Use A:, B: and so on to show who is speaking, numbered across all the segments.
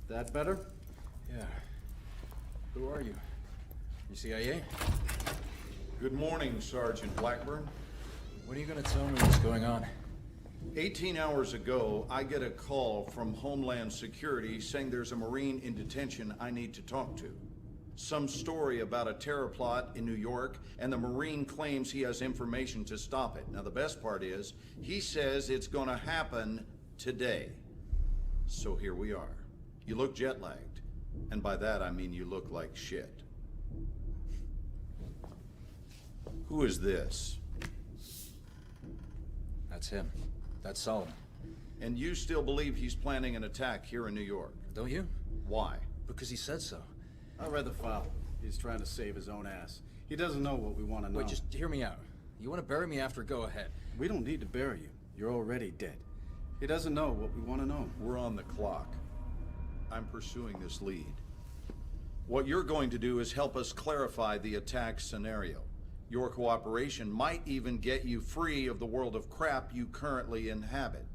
A: That better?
B: Yeah. Who are you? You CIA?
C: Good morning, Sergeant Blackburn.
B: When are you gonna tell me what's going on?
C: 18 hours ago, I get a call from Homeland Security saying there's a Marine in detention I need to talk to. Some story about a terror plot in New York, and the Marine claims he has information to stop it. Now, the best part is, he says it's gonna happen today. So here we are. You look jet-lagged, and by that I mean you look like shit. Who is this?
B: That's him. That's Solomon.
C: And you still believe he's planning an attack here in New York?
B: Don't you?
C: Why?
B: Because he said so.
A: I read the file. He's trying to save his own ass. He doesn't know what we want to know.
B: Wait, just hear me out. You want to bury me after, go ahead.
A: We don't need to bury you. You're already dead. He doesn't know what we want to know.
C: We're on the clock. I'm pursuing this lead. What you're going to do is help us clarify the attack scenario. Your cooperation might even get you free of the world of crap you currently inhabit.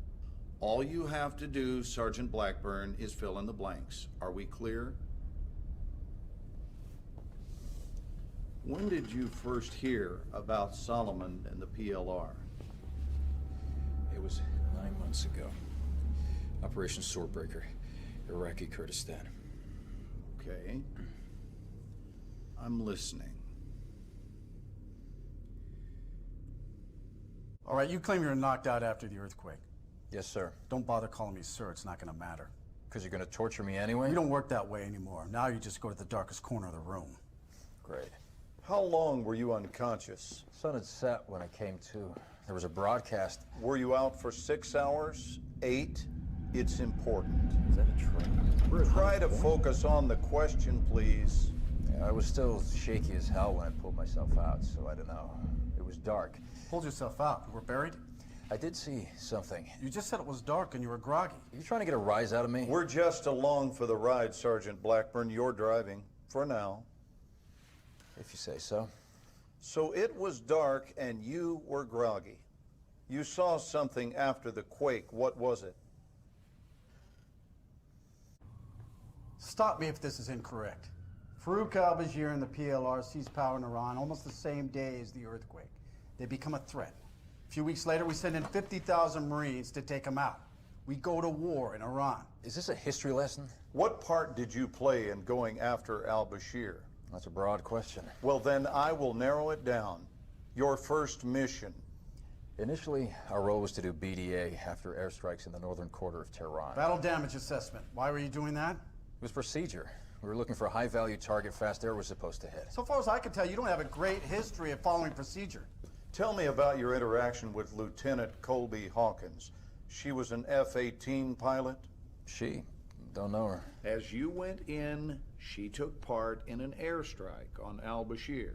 C: All you have to do, Sergeant Blackburn, is fill in the blanks. Are we clear? When did you first hear about Solomon and the PLR?
B: It was 9 months ago. Operation Swordbreaker, Iraqi Kurdistan.
C: Okay. I'm listening.
A: All right, you claim you're knocked out after the earthquake.
B: Yes, sir.
A: Don't bother calling me sir. It's not going to matter.
B: Because you're going to torture me anyway?
A: We don't work that way anymore. Now you just go to the darkest corner of the room.
B: Great.
C: How long were you unconscious?
B: Sun had set when I came to. There was a broadcast.
C: Were you out for 6 hours? 8? It's important.
B: Is that a train?
C: Try to focus on the question, please.
B: Yeah, I was still shaky as hell when I pulled myself out, so I don't know. It was dark.
A: Pulled yourself out. You were buried?
B: I did see something.
A: You just said it was dark and you were groggy.
B: Are you trying to get a rise out of me?
C: We're just along for the ride, Sergeant Blackburn. You're driving. For now.
B: If you say so.
C: So it was dark and you were groggy. You saw something after the quake. What was it?
A: Stop me if this is incorrect. Farouk al-Bashir and the PLR seized power in Iran almost the same day as the earthquake. They become a threat. A few weeks later, we send in 50,000 Marines to take them out. We go to war in Iran.
B: Is this a history lesson?
C: What part did you play in going after al-Bashir?
B: That's a broad question.
C: Well, then I will narrow it down. Your first mission.
B: Initially, our role was to do BDA after airstrikes in the northern quarter of Tehran.
A: Battle damage assessment. Why were you doing that?
B: It was procedure. We were looking for a high-value target fast air was supposed to hit.
A: So far as I can tell, you don't have a great history of following procedure.
C: Tell me about your interaction with Lieutenant Colby Hawkins. She was an F-18 pilot?
B: She? Don't know her.
C: As you went in, she took part in an airstrike on al-Bashir.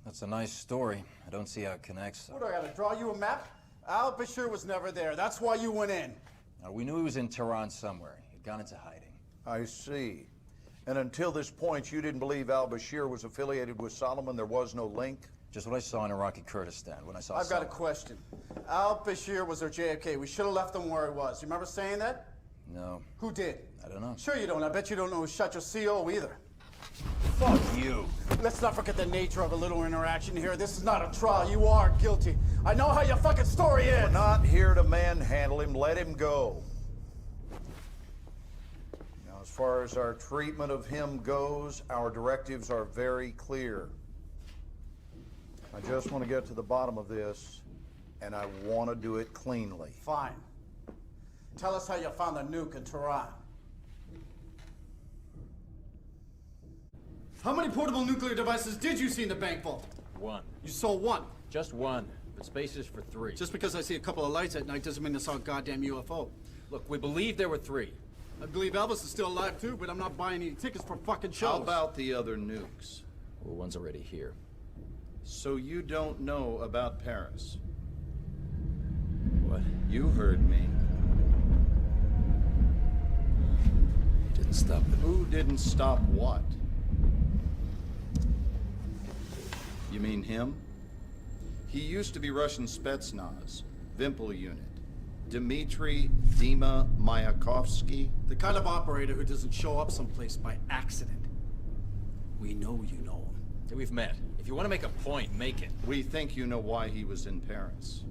B: That's a nice story. I don't see how it connects.
A: What, do I gotta draw you a map? Al-Bashir was never there. That's why you went in.
B: We knew he was in Tehran somewhere. He'd gone into hiding.
C: I see. And until this point, you didn't believe al-Bashir was affiliated with Solomon? There was no link?
B: Just what I saw in Iraqi Kurdistan when I saw
A: I've got a
B: Solomon.
A: question. Al-Bashir was our JFK. We should have left him where he was. You remember saying that?
B: No.
A: Who did?
B: I don't know.
A: Sure you don't. I bet you don't know who shot your CO either.
B: Fuck you.
A: Let's not forget the nature of a little interaction here. This is not a trial. You are guilty. I know how your fucking story is.
C: We're not here to manhandle him. Let him go. Now, as far as our treatment of him goes, our directives are very clear. I just want to get to the bottom of this, and I want to do it cleanly.
A: Fine. Tell us how you found the nuke in Tehran. How many portable nuclear devices did you see in the bank vault?
B: One.
A: You saw one.
B: Just one. But space is for three.
A: Just because I see a couple of lights at night doesn't mean I saw a goddamn UFO.
B: Look, we believe there were three.
A: I believe Elvis is still alive too, but I'm not buying any tickets for fucking shows.
C: How about the other nukes?
B: Well, one's already here.
C: So you don't know about Paris?
B: What?
C: You heard me.
B: He didn't stop the...
C: Who didn't stop what? You mean him? He used to be Russian Spetsnaz, Vimpel unit. Dmitry Dima Mayakovsky?
A: The kind of operator who doesn't show up someplace by accident. We know you know him.
B: Hey, we've met. If you want to make a point, make it.
C: We think you know why he was in Paris.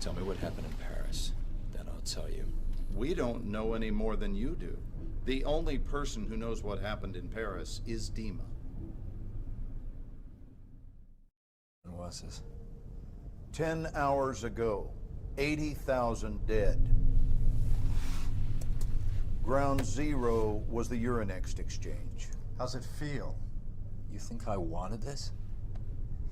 B: Tell me what happened in Paris. Then I'll tell you.
C: We don't know any more than you do. The only person who knows what happened in Paris is Dima.
B: When was this?
C: 10 hours ago, 80,000 dead. Ground zero was the Euronext exchange.
A: How's it feel?
B: You think I wanted this?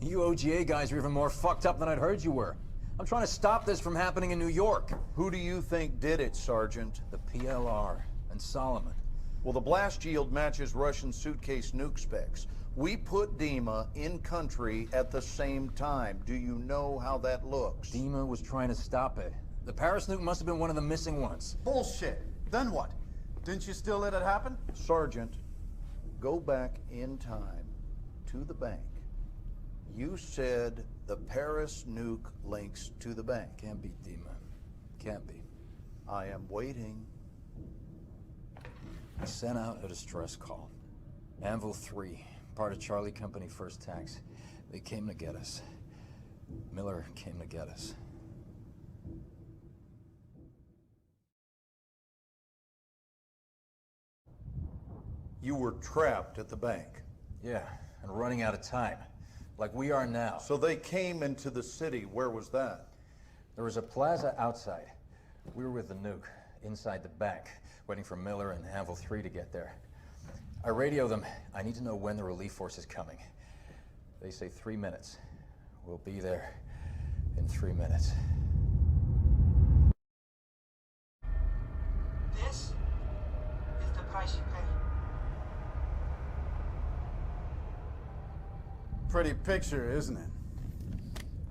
B: You OGA guys are even more fucked up than I'd heard you were. I'm trying to stop this from happening in New York.
C: Who do you think did it, Sergeant?
B: The PLR and Solomon.
C: Well, the blast yield matches Russian suitcase nuke specs. We put Dima in country at the same time. Do you know how that looks?
B: Dima was trying to stop it. The Paris nuke must have been one of the missing ones.
A: Bullshit. Then what? Didn't you still let it happen?
C: Sergeant, go back in time to the bank. You said the Paris nuke links to the bank.
B: Can't be Dima. Can't be.
C: I am waiting.
B: I sent out a distress call. Anvil 3, part of Charlie Company First Tax. They came to get us. Miller came to get us.
C: You were trapped at the bank.
B: Yeah, and running out of time. Like we are now.
C: So they came into the city. Where was that?
B: There was a plaza outside. We were with the nuke, inside the bank, waiting for Miller and Anvil 3 to get there. I radio them. I need to know when the relief force is coming. They say 3 minutes. We'll be there in 3 minutes.
D: This is the price you pay.
A: Pretty picture, isn't it?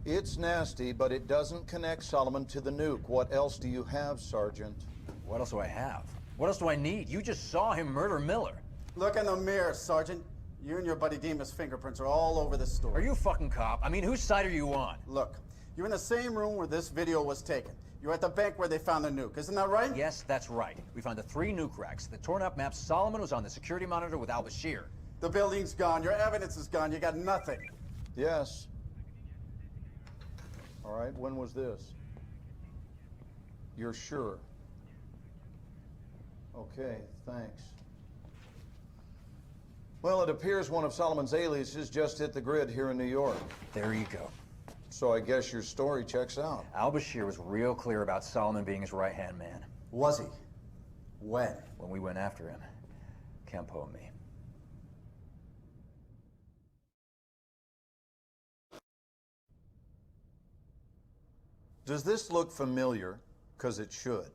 C: It's nasty, but it doesn't connect Solomon to the nuke. What else do you have, Sergeant?
B: What else do I have? What else do I need? You just saw him murder Miller.
A: Look in the mirror, Sergeant. You and your buddy Dima's fingerprints are all over this story.
B: Are you a fucking cop? I mean, whose side are you on?
A: Look, you're in the same room where this video was taken. You're at the bank where they found the nuke. Isn't that right?
B: Yes, that's right. We found the 3 nuke racks. The torn up map, Solomon was on the security monitor with al-Bashir.
A: The building's gone. Your evidence is gone. You got nothing.
C: Yes. All right, when was this? You're sure? Okay, thanks. Well, it appears one of Solomon's aliases just hit the grid here in New York.
B: There you go.
C: So I guess your story checks out.
B: Al-Bashir was real clear about Solomon being his right-hand man.
A: Was he? When?
B: When we went after him. Campo and me.
C: Does this look familiar? Because it should.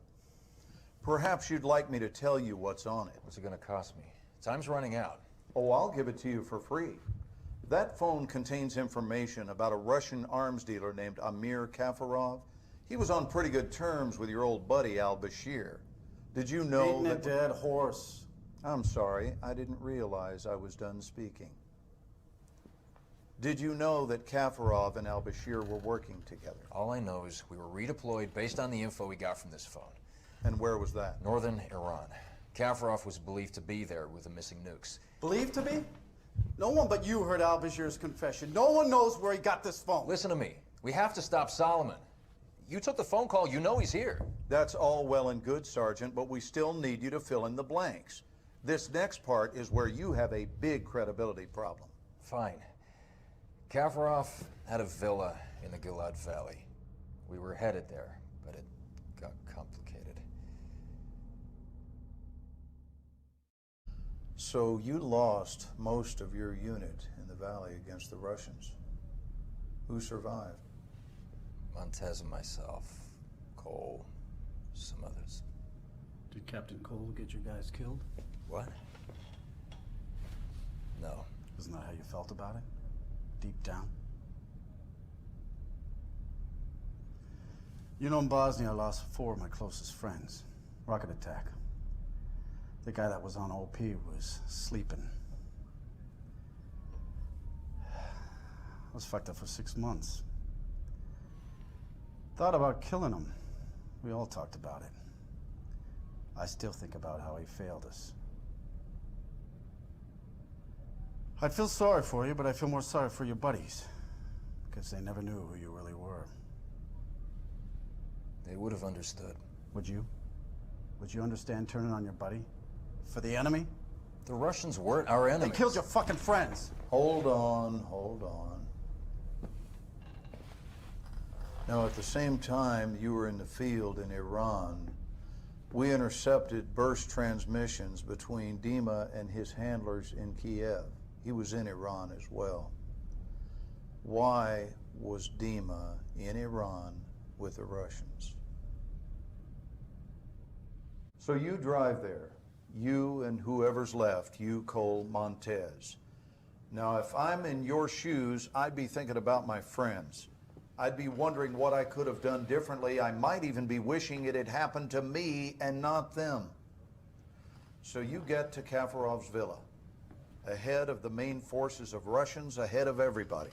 C: Perhaps you'd like me to tell you what's on it.
B: What's it gonna cost me? Time's running out.
C: Oh, I'll give it to you for free. That phone contains information about a Russian arms dealer named Amir Kafarov. He was on pretty good terms with your old buddy al-Bashir. Did you know
A: Beating a
C: that...
A: dead horse.
C: I'm sorry, I didn't realize I was done speaking. Did you know that Kafarov and al-Bashir were working together?
B: All I know is we were redeployed based on the info we got from this phone.
C: And where was that?
B: Northern Iran. Kafarov was believed to be there with the missing nukes.
A: Believed to be? No one but you heard al-Bashir's confession. No one knows where he got this phone.
B: Listen to me. We have to stop Solomon. You took the phone call. You know he's here.
C: That's all well and good, Sergeant, but we still need you to fill in the blanks. This next part is where you have a big credibility problem.
B: Fine. Kafarov had a villa in the Gilad Valley. We were headed there, but it got complicated.
C: So you lost most of your unit in the valley against the Russians. Who survived?
B: Montez and myself, Cole, some others.
A: Did Captain Cole get your guys killed?
B: What? No.
A: Isn't that how you felt about it? Deep down? You know, in Bosnia, I lost 4 of my closest friends. Rocket attack. The guy that was on OP was sleeping. I was fucked up for 6 months. Thought about killing him. We all talked about it. I still think about how he failed us. I'd feel sorry for you, but I feel more sorry for your buddies. Because they never knew who you really were.
B: They would have understood.
A: Would you? Would you understand turning on your buddy? For the enemy?
B: The Russians weren't our enemies.
A: They killed your fucking friends.
C: Hold on, hold on. Now, at the same time you were in the field in Iran, we intercepted burst transmissions between Dima and his handlers in Kiev. He was in Iran as well. Why was Dima in Iran with the Russians? So you drive there, you and whoever's left, you, Cole, Montez. Now, if I'm in your shoes, I'd be thinking about my friends. I'd be wondering what I could have done differently. I might even be wishing it had happened to me and not them. So you get to Kafarov's villa, ahead of the main forces of Russians, ahead of everybody.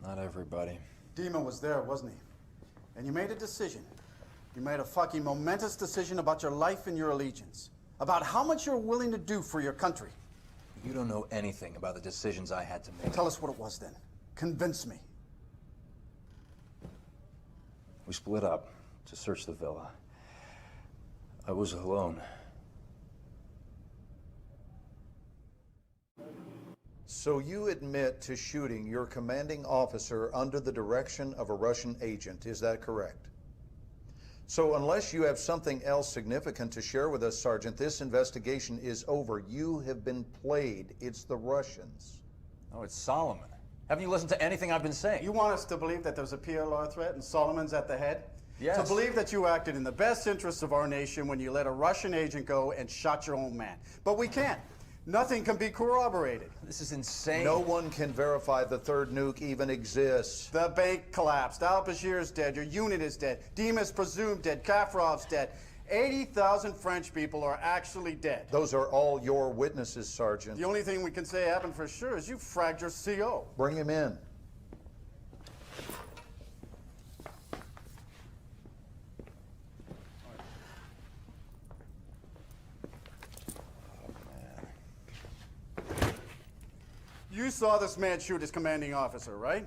B: Not everybody.
A: Dima was there, wasn't he? And you made a decision. You made a fucking momentous decision about your life and your allegiance. About how much you're willing to do for your country.
B: You don't know anything about the decisions I had to make.
A: Tell us what it was then. Convince me.
B: We split up to search the villa. I was alone.
C: So you admit to shooting your commanding officer under the direction of a Russian agent, is that correct? So unless you have something else significant to share with us, Sergeant, this investigation is over. You have been played. It's the Russians.
B: Oh, it's Solomon. Haven't you listened to anything I've been saying?
A: You want us to believe that there's a PLR threat and Solomon's at the head?
B: Yes.
A: To believe that you acted in the best interests of our nation when you let a Russian agent go and shot your own man. But we can't. Nothing can be corroborated.
B: This is insane.
C: No one can verify the third nuke even exists.
A: The bank collapsed. Al-Bashir's dead. Your unit is dead. Dima's presumed dead. Kafarov's dead. 80,000 French people are actually dead.
C: Those are all your witnesses, Sergeant.
A: The only thing we can say happened for sure is you fragged your CO.
C: Bring him in.
A: You saw this man shoot his commanding officer, right?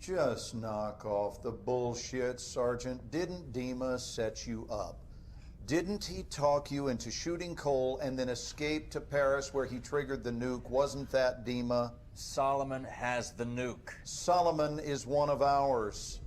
C: Just knock off the bullshit, Sergeant. Didn't Dima set you up? Didn't he talk you into shooting Cole and then escape to Paris where he triggered the nuke? Wasn't that Dima?
B: Solomon has the nuke.
C: Solomon is one of ours.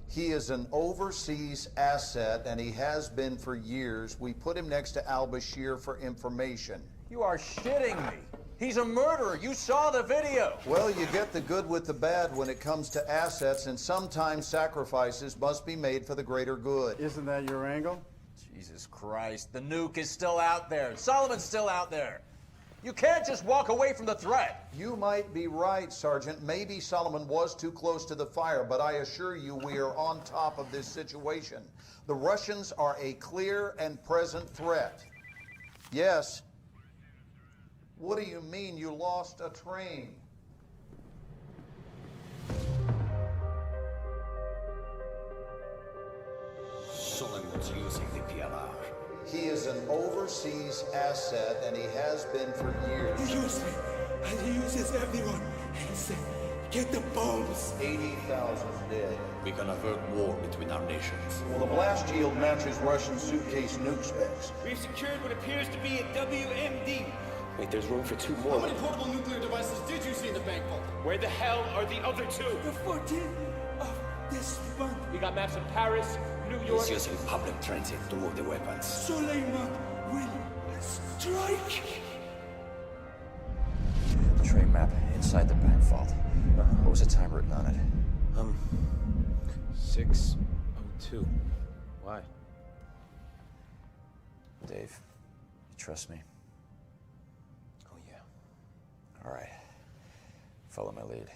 C: He is an overseas asset, and he has been for years. We put him next to al-Bashir for information.
B: You are shitting me. He's a murderer. You saw the video.
C: Well, you get the good with the bad when it comes to assets, and sometimes sacrifices must be made for the greater good.
A: Isn't that your angle?
B: Jesus Christ, the nuke is still out there. Solomon's still out there. You can't just walk away from the threat.
C: You might be right, Sergeant. Maybe Solomon was too close to the fire, but I assure you we are on top of this situation. The Russians are a clear and present threat. Yes. What do you mean you lost a train?
E: Solomon's using the PLR.
C: He is an overseas asset, and he has been for years.
F: He used me, and he uses everyone. He said, get the bombs.
C: 80,000 dead.
E: We can avert war between our nations.
C: Well, the blast yield matches Russian suitcase nuke specs.
G: We've secured what appears to be a WMD.
E: Wait, there's room for two
H: How
E: more.
H: many portable nuclear devices did you see in the bank vault?
G: Where the hell are the other two?
F: The 14th of this month,
G: We got maps of Paris, New York.
E: He's using public transit to move the weapons.
F: Suleiman will strike.
B: The train map inside the bank vault. What was the time written on it?
E: 6:02. Why?
B: Dave, you trust me?
E: Oh, yeah.
B: All right. Follow my lead.